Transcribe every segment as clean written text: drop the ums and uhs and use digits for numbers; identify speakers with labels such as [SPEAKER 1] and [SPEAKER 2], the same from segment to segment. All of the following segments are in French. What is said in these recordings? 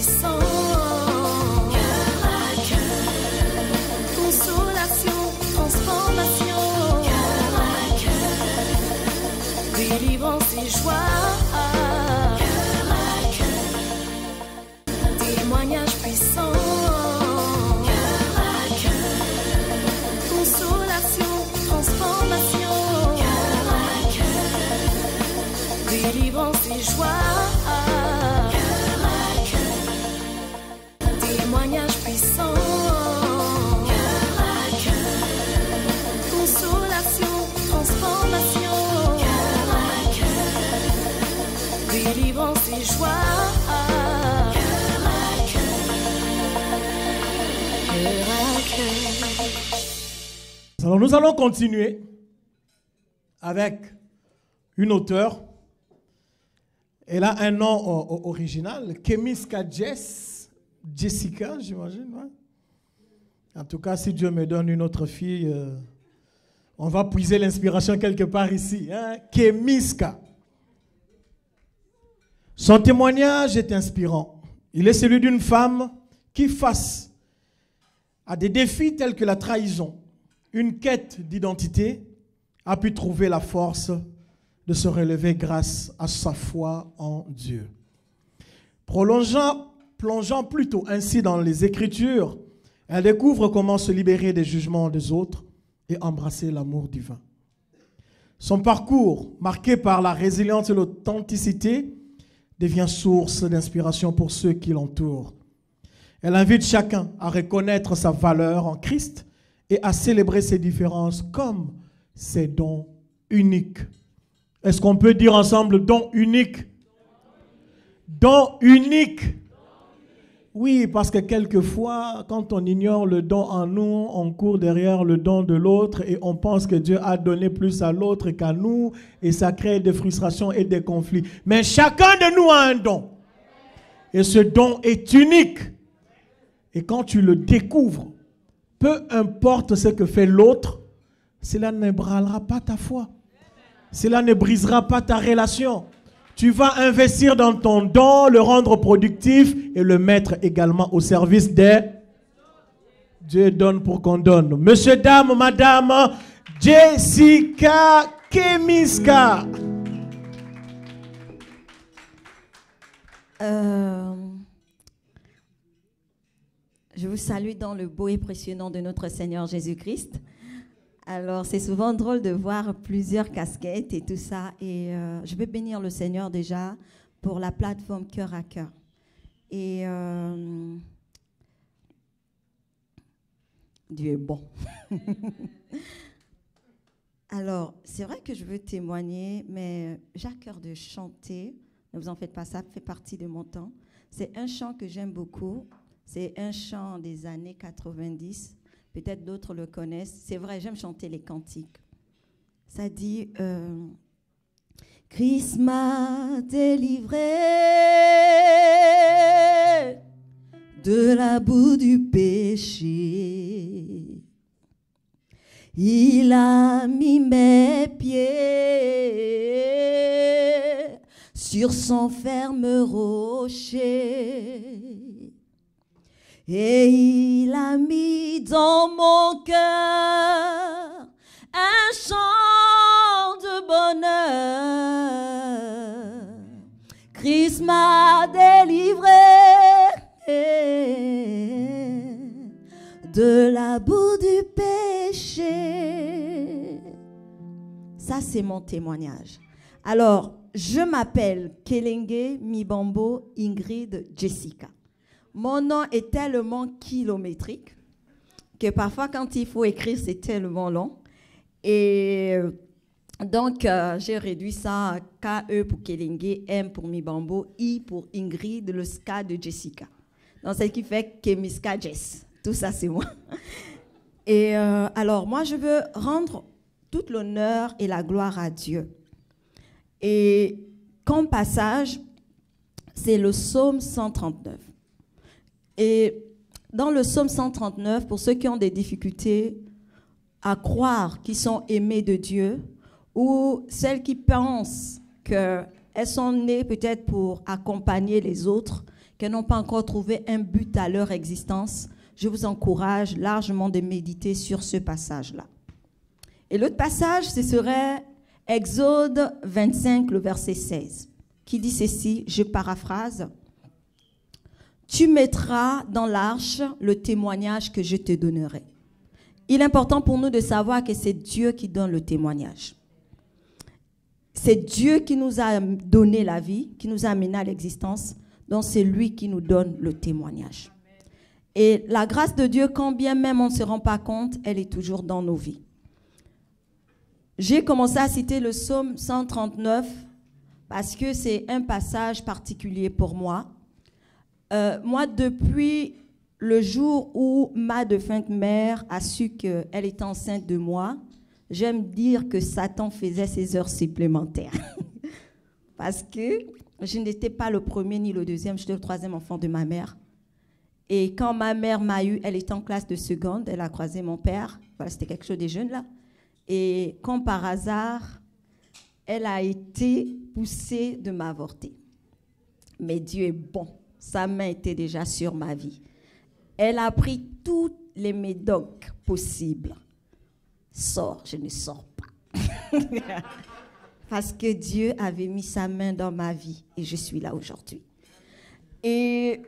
[SPEAKER 1] puissant. Cœur à cœur. Consolation, transformation. Cœur à cœur. Délivrance et joie. Cœur à cœur. Témoignage puissant. Cœur à cœur. Consolation, transformation. Cœur à cœur. Délivrance et joie. Témoignage puissant, cœur à cœur, consolation, transformation, cœur à cœur, délivrance et joie, cœur à cœur.
[SPEAKER 2] Alors nous allons continuer avec une auteure. Elle a un nom original, Kemiska Jessica, j'imagine. Ouais. En tout cas, si Dieu me donne une autre fille, on va puiser l'inspiration quelque part ici. Hein? Kemiska. Son témoignage est inspirant. Il est celui d'une femme qui, face à des défis tels que la trahison, une quête d'identité, a pu trouver la force de se relever grâce à sa foi en Dieu. Plongeant plutôt ainsi dans les Écritures, elle découvre comment se libérer des jugements des autres et embrasser l'amour divin. Son parcours, marqué par la résilience et l'authenticité, devient source d'inspiration pour ceux qui l'entourent. Elle invite chacun à reconnaître sa valeur en Christ et à célébrer ses différences comme ses dons uniques. Est-ce qu'on peut dire ensemble don unique? Don unique. Oui, parce que quelquefois, quand on ignore le don en nous, on court derrière le don de l'autre et on pense que Dieu a donné plus à l'autre qu'à nous et ça crée des frustrations et des conflits. Mais chacun de nous a un don. Et ce don est unique. Et quand tu le découvres, peu importe ce que fait l'autre, cela n'ébranlera pas ta foi. Cela ne brisera pas ta relation. Tu vas investir dans ton don, le rendre productif et le mettre également au service des... Dieu donne pour qu'on donne. Monsieur, dame, madame, Jessica Kemiska.
[SPEAKER 3] Je vous salue dans le beau et précieux nom de notre Seigneur Jésus-Christ. Alors, c'est souvent drôle de voir plusieurs casquettes et tout ça. Et je vais bénir le Seigneur déjà pour la plateforme Cœur à Cœur. Et Dieu est bon. Alors, c'est vrai que je veux témoigner, mais j'ai à cœur de chanter. Ne vous en faites pas, ça fait partie de mon temps. C'est un chant que j'aime beaucoup. C'est un chant des années 90. Peut-être d'autres le connaissent. C'est vrai, j'aime chanter les cantiques. Ça dit Christ m'a délivré de la boue du péché. Il a mis mes pieds sur son ferme rocher. Et il a mis dans mon cœur un chant de bonheur. Christ m'a délivré de la boue du péché. Ça, c'est mon témoignage. Alors, je m'appelle Kelenge Mibambo Ingrid Jessica. Mon nom est tellement kilométrique que parfois, quand il faut écrire, c'est tellement long. Et donc, j'ai réduit ça à K-E pour Kelenge, M pour Mibambo, I pour Ingrid, le Ska de Jessica. Donc, c'est ce qui fait Kemiska Jess. Tout ça, c'est moi. Et alors, moi, je veux rendre tout l'honneur et la gloire à Dieu. Et comme passage, c'est le psaume 139. Et dans le psaume 139, pour ceux qui ont des difficultés à croire qu'ils sont aimés de Dieu, ou celles qui pensent qu'elles sont nées peut-être pour accompagner les autres, qui n'ont pas encore trouvé un but à leur existence, je vous encourage largement de méditer sur ce passage-là. Et l'autre passage, ce serait Exode 25, le verset 16, qui dit ceci, je paraphrase. « Tu mettras dans l'arche le témoignage que je te donnerai. » Il est important pour nous de savoir que c'est Dieu qui donne le témoignage. C'est Dieu qui nous a donné la vie, qui nous a amené à l'existence, donc c'est lui qui nous donne le témoignage. Et la grâce de Dieu, quand bien même on ne se rend pas compte, elle est toujours dans nos vies. J'ai commencé à citer le psaume 139 parce que c'est un passage particulier pour moi. Moi, depuis le jour où ma défunte mère a su qu'elle était enceinte de moi, j'aime dire que Satan faisait ses heures supplémentaires. Parce que je n'étais pas le premier ni le deuxième, j'étais le troisième enfant de ma mère. Et quand ma mère m'a eu, elle était en classe de seconde, elle a croisé mon père. Voilà, c'était quelque chose des jeunes là. Et comme par hasard, elle a été poussée de m'avorter. Mais Dieu est bon. Sa main était déjà sur ma vie. Elle a pris toutes les médocs possibles. Sors, je ne sors pas. Parce que Dieu avait mis sa main dans ma vie et je suis là aujourd'hui. Et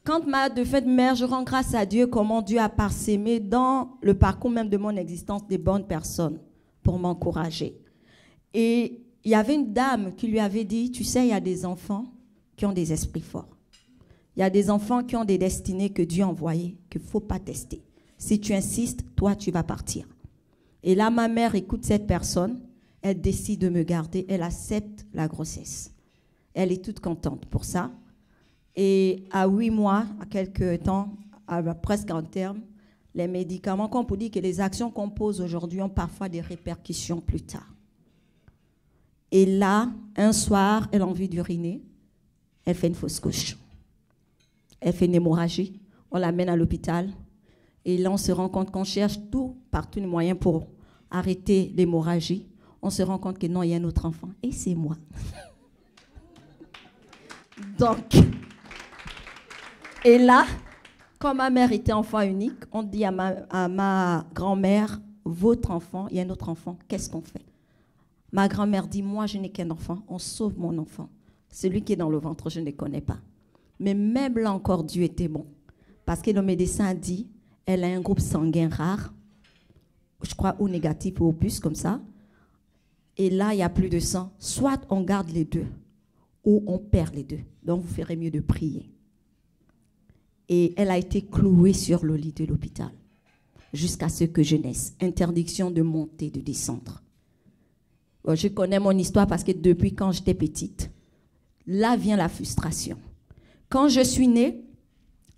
[SPEAKER 3] quand ma défunte mère, je rends grâce à Dieu comment Dieu a parsemé dans le parcours même de mon existence des bonnes personnes pour m'encourager. Et il y avait une dame qui lui avait dit, tu sais, il y a des enfants qui ont des esprits forts. Il y a des enfants qui ont des destinées que Dieu a envoyées, qu'il ne faut pas tester. Si tu insistes, toi, tu vas partir. Et là, ma mère écoute cette personne, elle décide de me garder, elle accepte la grossesse. Elle est toute contente pour ça. Et à 8 mois, à quelques temps, presque en terme, les médicaments, qu'on peut dire que les actions qu'on pose aujourd'hui ont parfois des répercussions plus tard. Et là, un soir, elle a envie d'uriner, elle fait une fausse couche. Elle fait une hémorragie, on l'amène à l'hôpital. Et là, on se rend compte qu'on cherche tout, par tous les moyens pour arrêter l'hémorragie. On se rend compte que non, il y a un autre enfant. Et c'est moi. Donc, et là, quand ma mère était enfant unique, on dit à ma grand-mère, votre enfant, il y a un autre enfant, qu'est-ce qu'on fait? Ma grand-mère dit, moi, je n'ai qu'un enfant, on sauve mon enfant. Celui qui est dans le ventre, je ne le connais pas. Mais même là encore, Dieu était bon. Parce que le médecin a dit, elle a un groupe sanguin rare, je crois, ou négatif ou plus, comme ça. Et là, il n'y a plus de sang. Soit on garde les deux, ou on perd les deux. Donc, vous ferez mieux de prier. Et elle a été clouée sur le lit de l'hôpital, jusqu'à ce que je naisse. Interdiction de monter, de descendre. Bon, je connais mon histoire parce que depuis quand j'étais petite, là vient la frustration. Quand je suis née,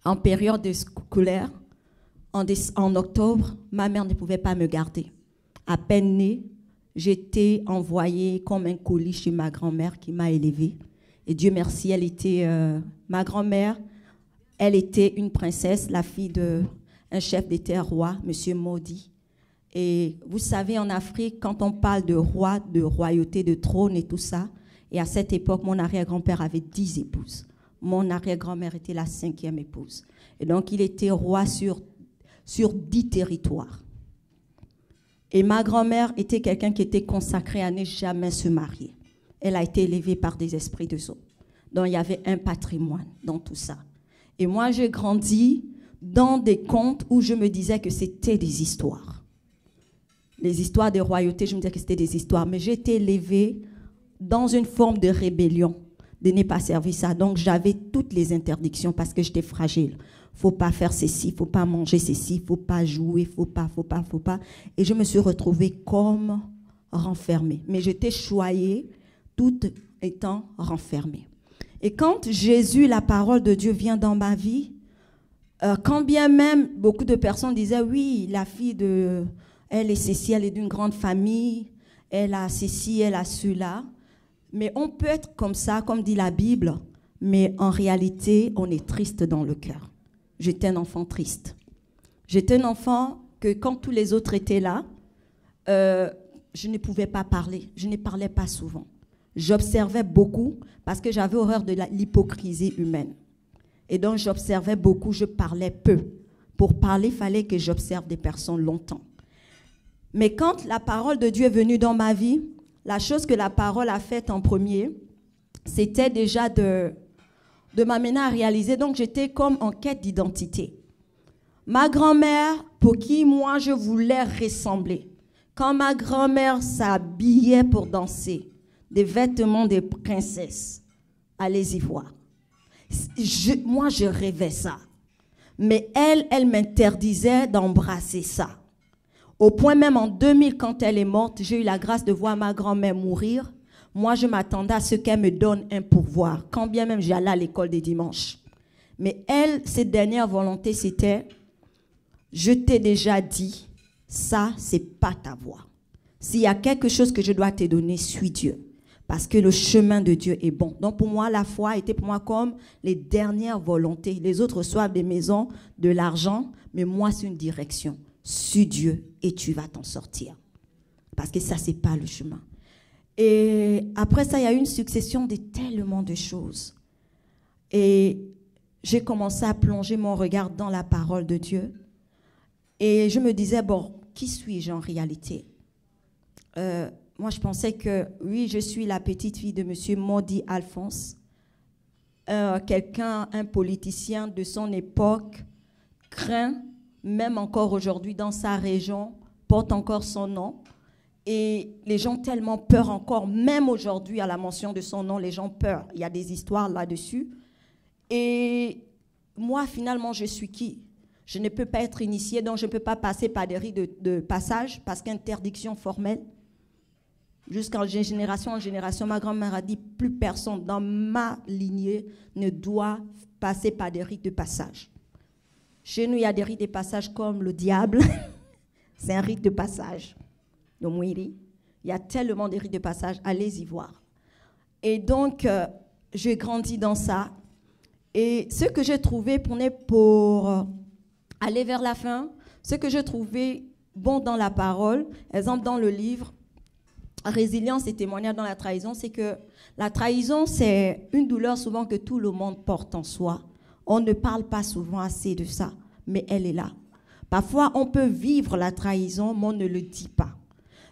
[SPEAKER 3] en période scolaire, en octobre, ma mère ne pouvait pas me garder. À peine née, j'étais envoyée comme un colis chez ma grand-mère qui m'a élevée. Et Dieu merci, elle était ma grand-mère, elle était une princesse, la fille d'un chef d'État roi, M. Maudit. Et vous savez, en Afrique, quand on parle de roi, de royauté, de trône et tout ça, et à cette époque, mon arrière-grand-père avait 10 épouses. Mon arrière-grand-mère était la 5e épouse. Et donc, il était roi sur 10 territoires. Et ma grand-mère était quelqu'un qui était consacré à ne jamais se marier. Elle a été élevée par des esprits de eau. Donc, il y avait un patrimoine dans tout ça. Et moi, j'ai grandi dans des contes où je me disais que c'était des histoires. Les histoires des royautés, je me disais que c'était des histoires. Mais j'ai été élevée dans une forme de rébellion, de ne pas servir ça. Donc, j'avais toutes les interdictions parce que j'étais fragile. Faut pas faire ceci, faut pas manger ceci, faut pas jouer, faut pas. Et je me suis retrouvée comme renfermée. Mais j'étais choyée tout étant renfermée. Et quand Jésus, la parole de Dieu, vient dans ma vie, quand bien même beaucoup de personnes disaient, oui, la fille de... Elle est ceci, elle est d'une grande famille, elle a ceci, elle a cela. Mais on peut être comme ça, comme dit la Bible, mais en réalité, on est triste dans le cœur. J'étais un enfant triste. J'étais un enfant que quand tous les autres étaient là, je ne pouvais pas parler. Je ne parlais pas souvent. J'observais beaucoup parce que j'avais horreur de l'hypocrisie humaine. Et donc, j'observais beaucoup, je parlais peu. Pour parler, il fallait que j'observe des personnes longtemps. Mais quand la parole de Dieu est venue dans ma vie, la chose que la parole a faite en premier, c'était déjà de m'amener à réaliser. Donc, j'étais comme en quête d'identité. Ma grand-mère, pour qui moi, je voulais ressembler. Quand ma grand-mère s'habillait pour danser, des vêtements de princesse, allez-y voir. Moi, je rêvais ça. Mais elle m'interdisait d'embrasser ça. Au point même en 2000, quand elle est morte, j'ai eu la grâce de voir ma grand-mère mourir. Moi, je m'attendais à ce qu'elle me donne un pourvoir, quand bien même j'allais à l'école des dimanches. Mais elle, ses dernières volontés, c'était, je t'ai déjà dit, ça, c'est pas ta voie. S'il y a quelque chose que je dois te donner, suis Dieu. Parce que le chemin de Dieu est bon. Donc pour moi, la foi était pour moi comme les dernières volontés. Les autres reçoivent des maisons, de l'argent, mais moi, c'est une direction. Suis Dieu et tu vas t'en sortir. Parce que ça, c'est pas le chemin. Et après ça, il y a eu une succession de tellement de choses. Et j'ai commencé à plonger mon regard dans la parole de Dieu. Et je me disais, bon, qui suis-je en réalité? Moi, je pensais que, oui, je suis la petite fille de M. Maudit Alphonse, quelqu'un, un politicien de son époque, craint, même encore aujourd'hui dans sa région, porte encore son nom. Et les gens tellement peur encore, même aujourd'hui à la mention de son nom, les gens peur. Il y a des histoires là-dessus. Et moi, finalement, je suis qui? Je ne peux pas être initiée, donc je ne peux pas passer par des rites de passage, parce qu'interdiction formelle. Jusqu'en génération en génération, ma grand-mère a dit, plus personne dans ma lignée ne doit passer par des rites de passage. Chez nous, il y a des rites de passage comme le diable. C'est un rite de passage. Le Mwiri. Il y a tellement de rites de passage, allez-y voir. Et donc, j'ai grandi dans ça. Et ce que j'ai trouvé pour aller vers la fin, ce que j'ai trouvé bon dans la parole, exemple dans le livre, Résilience et témoignage dans la trahison, c'est que la trahison, c'est une douleur souvent que tout le monde porte en soi. On ne parle pas souvent assez de ça, mais elle est là. Parfois, on peut vivre la trahison, mais on ne le dit pas.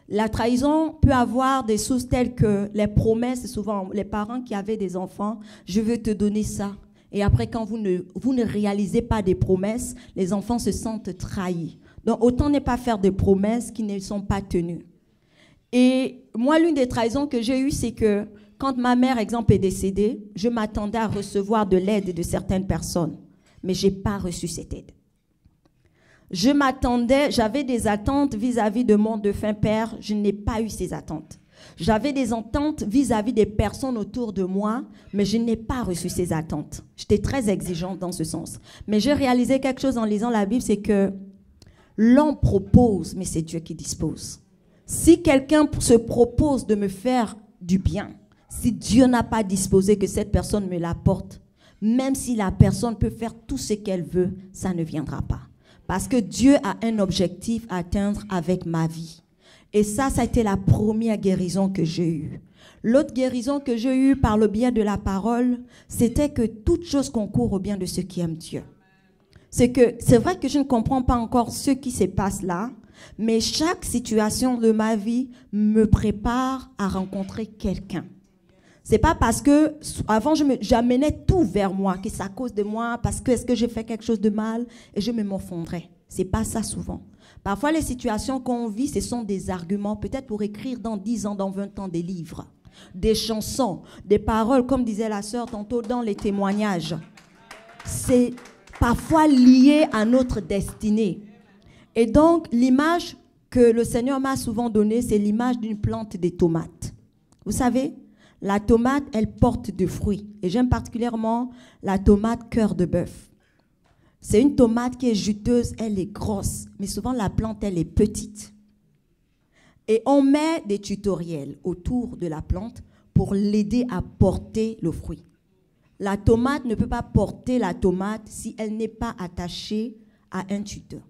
[SPEAKER 3] La trahison peut avoir des sources telles que les promesses, souvent les parents qui avaient des enfants, je veux te donner ça. Et après, quand vous ne réalisez pas des promesses, les enfants se sentent trahis. Donc, autant ne pas faire des promesses qui ne sont pas tenues. Et moi, l'une des trahisons que j'ai eues, c'est que quand ma mère, exemple, est décédée, je m'attendais à recevoir de l'aide de certaines personnes, mais je n'ai pas reçu cette aide. Je m'attendais, j'avais des attentes vis-à-vis de mon défunt père, je n'ai pas eu ces attentes. J'avais des attentes vis-à-vis des personnes autour de moi, mais je n'ai pas reçu ces attentes. J'étais très exigeante dans ce sens. Mais j'ai réalisé quelque chose en lisant la Bible, c'est que l'homme propose, mais c'est Dieu qui dispose. Si quelqu'un se propose de me faire du bien, si Dieu n'a pas disposé que cette personne me l'apporte, même si la personne peut faire tout ce qu'elle veut, ça ne viendra pas. Parce que Dieu a un objectif à atteindre avec ma vie. Et ça a été la première guérison que j'ai eue. L'autre guérison que j'ai eue par le biais de la parole, c'était que toute chose concourt au bien de ceux qui aiment Dieu. C'est vrai que je ne comprends pas encore ce qui se passe là, mais chaque situation de ma vie me prépare à rencontrer quelqu'un. C'est pas parce que, avant, j'amenais tout vers moi, que c'est à cause de moi, parce que est-ce que j'ai fait quelque chose de mal, et je me morfondrais. C'est pas ça souvent. Parfois, les situations qu'on vit, ce sont des arguments, peut-être pour écrire dans 10 ans, dans 20 ans, des livres, des chansons, des paroles, comme disait la sœur tantôt dans les témoignages. C'est parfois lié à notre destinée. Et donc, l'image que le Seigneur m'a souvent donnée, c'est l'image d'une plante de tomates. Vous savez, la tomate, elle porte des fruits. Et j'aime particulièrement la tomate cœur de bœuf. C'est une tomate qui est juteuse, elle est grosse. Mais souvent, la plante, elle est petite. Et on met des tutoriels autour de la plante pour l'aider à porter le fruit. La tomate ne peut pas porter la tomate si elle n'est pas attachée à un tuteur.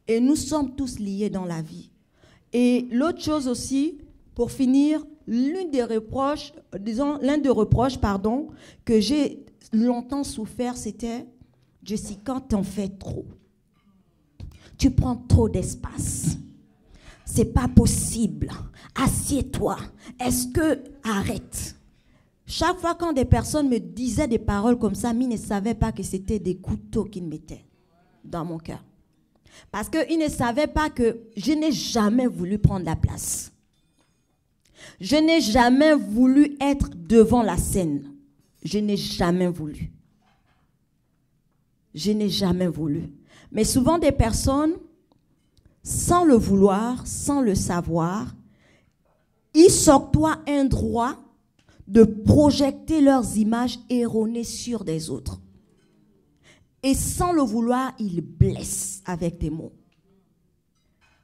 [SPEAKER 3] Et nous sommes tous liés dans la vie. Et l'autre chose aussi, pour finir, l'un des reproches que j'ai longtemps souffert, c'était « Jessica, t'en fais trop. Tu prends trop d'espace. C'est pas possible. Assieds-toi. Est-ce que... Arrête. » Chaque fois quand des personnes me disaient des paroles comme ça, ils ne savaient pas que c'était des couteaux qu'ils mettaient dans mon cœur. Parce qu'ils ne savaient pas que je n'ai jamais voulu prendre la place. Je n'ai jamais voulu être devant la scène. Je n'ai jamais voulu. Je n'ai jamais voulu. Mais souvent des personnes, sans le vouloir, sans le savoir, ils s'octroient un droit de projeter leurs images erronées sur des autres. Et sans le vouloir, ils blessent avec des mots.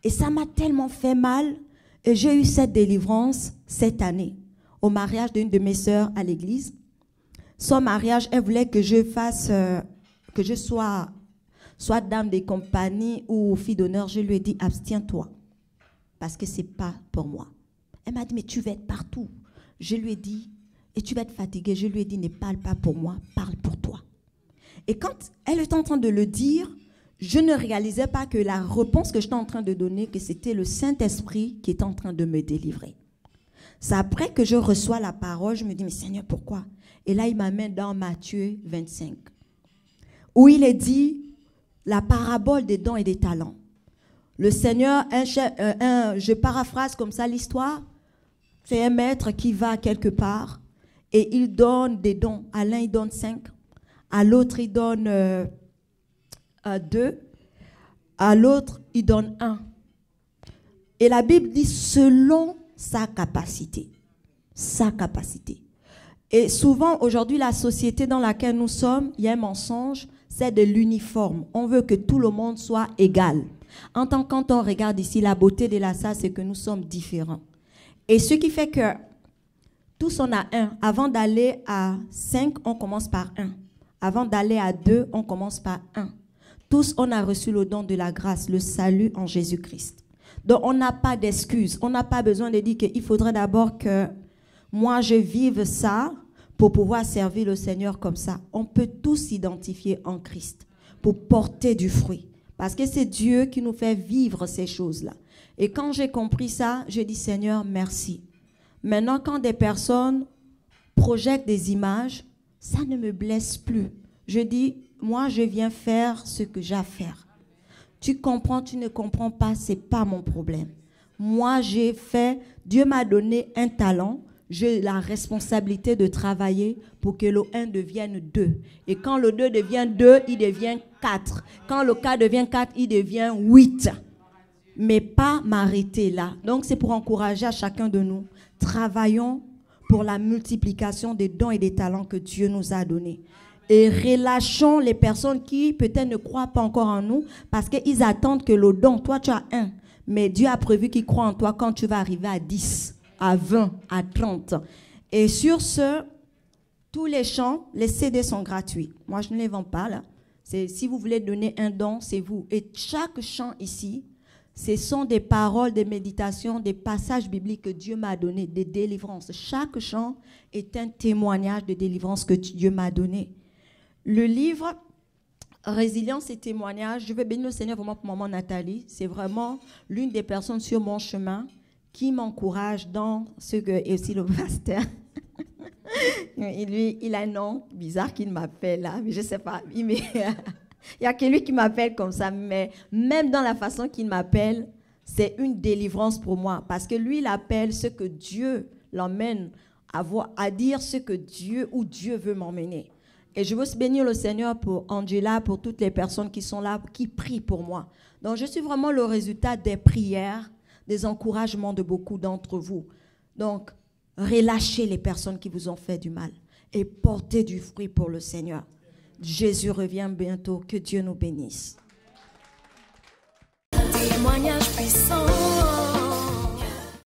[SPEAKER 3] Et ça m'a tellement fait mal. Et j'ai eu cette délivrance cette année, au mariage d'une de mes sœurs à l'église. Son mariage, elle voulait que je fasse, que je sois soit dame des compagnies ou fille d'honneur. Je lui ai dit, abstiens-toi, parce que ce n'est pas pour moi. Elle m'a dit, mais tu vas être partout. Je lui ai dit, et tu vas être fatiguée. Je lui ai dit, ne parle pas pour moi, parle pour toi. Et quand elle était en train de le dire, je ne réalisais pas que la réponse que j'étais en train de donner, que c'était le Saint-Esprit qui était en train de me délivrer. C'est après que je reçois la parole, je me dis, mais Seigneur, pourquoi? Et là, il m'amène dans Matthieu 25, où il est dit la parabole des dons et des talents. Le Seigneur, je paraphrase comme ça l'histoire, c'est un maître qui va quelque part et il donne des dons. À l'un, il donne 5, à l'autre, il donne 2, à l'autre, il donne 1. Et la Bible dit selon sa capacité. Sa capacité. Et souvent, aujourd'hui, la société dans laquelle nous sommes, il y a un mensonge, c'est de l'uniforme. On veut que tout le monde soit égal. Quand on regarde ici, la beauté de la salle, c'est que nous sommes différents. Et ce qui fait que tous on a 1. Avant d'aller à 5, on commence par 1. Avant d'aller à 2, on commence par 1. Tous, on a reçu le don de la grâce, le salut en Jésus-Christ. Donc, on n'a pas d'excuses. On n'a pas besoin de dire qu'il faudrait d'abord que moi, je vive ça pour pouvoir servir le Seigneur comme ça. On peut tous s'identifier en Christ pour porter du fruit. Parce que c'est Dieu qui nous fait vivre ces choses-là. Et quand j'ai compris ça, je dis, Seigneur, merci. Maintenant, quand des personnes projettent des images, ça ne me blesse plus. Je dis, moi, je viens faire ce que j'ai à faire. Tu comprends, tu ne comprends pas, ce n'est pas mon problème. Moi, j'ai fait, Dieu m'a donné un talent. J'ai la responsabilité de travailler pour que le 1 devienne 2. Et quand le 2 devient 2, il devient 4. Quand le 4 devient 4, il devient 8. Mais pas m'arrêter là. Donc, c'est pour encourager à chacun de nous. Travaillons pour la multiplication des dons et des talents que Dieu nous a donnés. Et relâchons les personnes qui peut-être ne croient pas encore en nous parce qu'ils attendent que le don, toi tu as 1. Mais Dieu a prévu qu'il croit en toi quand tu vas arriver à 10. À 20, à 30. Et sur ce, tous les chants, les CD sont gratuits. Moi, je ne les vends pas, là. Si vous voulez donner un don, c'est vous. Et chaque chant ici, ce sont des paroles, des méditations, des passages bibliques que Dieu m'a donné, des délivrances. Chaque chant est un témoignage de délivrance que Dieu m'a donné. Le livre Résilience et témoignage, je vais bénir le Seigneur vraiment pour maman Nathalie. C'est vraiment l'une des personnes sur mon chemin qui m'encourage dans ce que... Et aussi le pasteur. Il a un nom bizarre qu'il m'appelle là, mais je ne sais pas. Il y a que lui qui m'appelle comme ça, mais même dans la façon qu'il m'appelle, c'est une délivrance pour moi. Parce que lui, il appelle ce que Dieu l'emmène à dire ce que Dieu veut m'emmener. Et je veux bénir le Seigneur pour Angela, pour toutes les personnes qui sont là, qui prient pour moi. Donc, je suis vraiment le résultat des prières, des encouragements de beaucoup d'entre vous. Donc, relâchez les personnes qui vous ont fait du mal et portez du fruit pour le Seigneur. Jésus revient bientôt. Que Dieu nous bénisse.
[SPEAKER 1] Témoignage puissant.